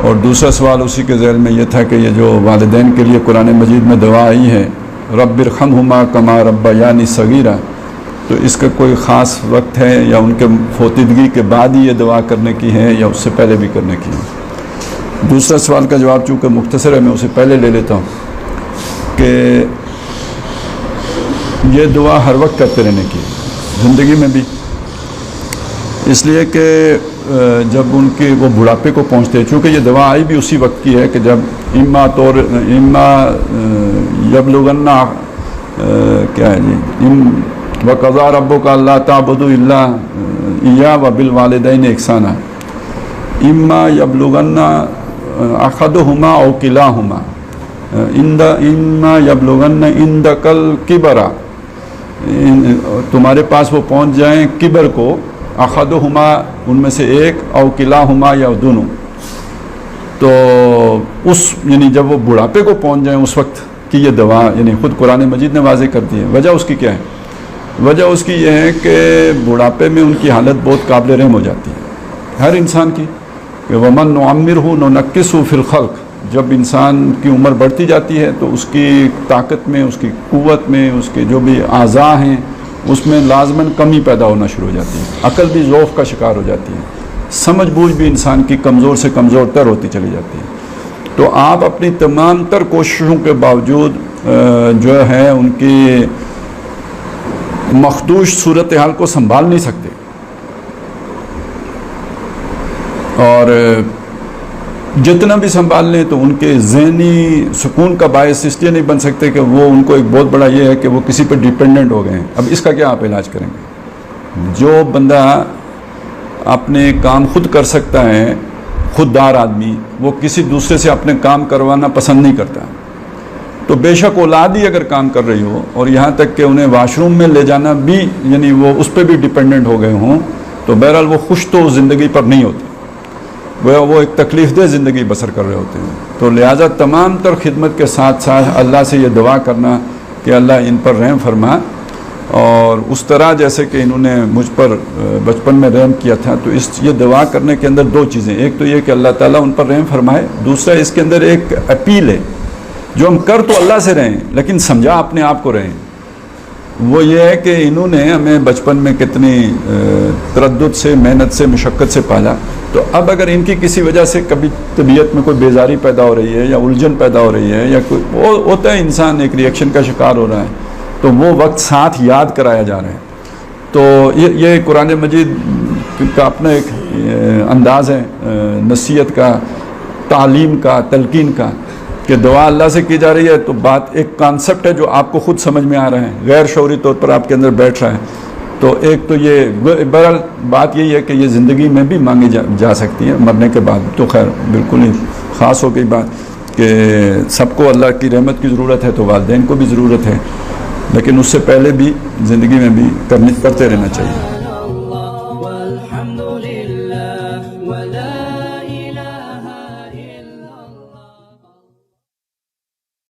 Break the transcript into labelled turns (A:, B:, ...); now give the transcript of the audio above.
A: اور دوسرا سوال اسی کے ذیل میں یہ تھا کہ یہ جو والدین کے لیے قرآن مجید میں دعا آئی ہے رب ارحمہما کما ربیانی صغیرا، تو اس کا کوئی خاص وقت ہے یا ان کے فوتیدگی کے بعد ہی یہ دعا کرنے کی ہے یا اس سے پہلے بھی کرنے کی ہے؟ دوسرا سوال کا جواب چونکہ مختصر ہے میں اسے پہلے لے لیتا ہوں کہ یہ دعا ہر وقت کرتے رہنے کی زندگی میں بھی، اس لیے کہ جب ان کے وہ بڑھاپے کو پہنچتے ہیں، چونکہ یہ دعا آئی بھی اسی وقت کی ہے کہ جب اما یبلغن کیا ہے جی وقضا ربک الا تعبدوا الا ایاہ وبالوالدین احسانا، اما یبلغن احدہما او کلاہما اما یبلغن عندک الکبر، تمہارے پاس وہ پہنچ جائیں کبر کو، احدہما ان میں سے ایک، او کلاہما یا دونوں، تو اس یعنی جب وہ بڑھاپے کو پہنچ جائیں اس وقت کی یہ دعا یعنی خود قرآن مجید نے واضح کر دی ہے۔ وجہ اس کی کیا ہے؟ وجہ اس کی یہ ہے کہ بڑھاپے میں ان کی حالت بہت قابل رحم ہو جاتی ہے ہر انسان کی، کہ ومن نعمرہ ننکسہ فی الخلق، جب انسان کی عمر بڑھتی جاتی ہے تو اس کی طاقت میں، اس کی قوت میں، اس کے جو بھی اعضاء ہیں اس میں لازماً کمی پیدا ہونا شروع ہو جاتی ہے، عقل بھی ضعف کا شکار ہو جاتی ہے، سمجھ بوجھ بھی انسان کی کمزور سے کمزور تر ہوتی چلی جاتی ہے۔ تو آپ اپنی تمام تر کوششوں کے باوجود جو ہے ان کی مخدوش صورتحال کو سنبھال نہیں سکتے، اور جتنا بھی سنبھال لیں تو ان کے ذہنی سکون کا باعث اس لیے نہیں بن سکتے کہ وہ ان کو ایک بہت بڑا یہ ہے کہ وہ کسی پر ڈیپینڈنٹ ہو گئے ہیں۔ اب اس کا کیا آپ علاج کریں گے؟ جو بندہ اپنے کام خود کر سکتا ہے، خوددار آدمی، وہ کسی دوسرے سے اپنے کام کروانا پسند نہیں کرتا، تو بے شک اولاد ہی اگر کام کر رہی ہو اور یہاں تک کہ انہیں واش روم میں لے جانا بھی یعنی وہ اس پہ بھی ڈیپینڈنٹ ہو گئے ہوں، تو بہرحال وہ خوش تو زندگی پر نہیں ہوتے، وہ ایک تکلیف دہ زندگی بسر کر رہے ہوتے ہیں۔ تو لہٰذا تمام تر خدمت کے ساتھ ساتھ اللہ سے یہ دعا کرنا کہ اللہ ان پر رحم فرما، اور اس طرح جیسے کہ انہوں نے مجھ پر بچپن میں رحم کیا تھا، تو یہ دعا کرنے کے اندر دو چیزیں، ایک تو یہ کہ اللہ تعالیٰ ان پر رحم فرمائے، دوسرا اس کے اندر ایک اپیل ہے جو ہم کر تو اللہ سے رہیں لیکن سمجھا اپنے آپ کو رہیں۔ وہ یہ ہے کہ انہوں نے ہمیں بچپن میں کتنی تردد سے، محنت سے، مشقت سے پالا، تو اب اگر ان کی کسی وجہ سے کبھی طبیعت میں کوئی بیزاری پیدا ہو رہی ہے یا الجھن پیدا ہو رہی ہے یا کوئی وہ ہوتا ہے انسان ایک ریئیکشن کا شکار ہو رہا ہے، تو وہ وقت ساتھ یاد کرایا جا رہا ہے۔ تو یہ قرآن مجید کا اپنا ایک انداز ہے نصیحت کا، تعلیم کا، تلقین کا، کہ دعا اللہ سے کی جا رہی ہے تو بات ایک کانسیپٹ ہے جو آپ کو خود سمجھ میں آ رہا ہے، غیر شعوری طور پر آپ کے اندر بیٹھ رہا ہے۔ تو ایک تو یہ بہرحال بات یہی ہے کہ یہ زندگی میں بھی مانگی جا سکتی ہے، مرنے کے بعد تو خیر بالکل ہی خاص ہو گئی بات کہ سب کو اللہ کی رحمت کی ضرورت ہے تو والدین کو بھی ضرورت ہے، لیکن اس سے پہلے بھی زندگی میں بھی کرتے رہنا چاہیے۔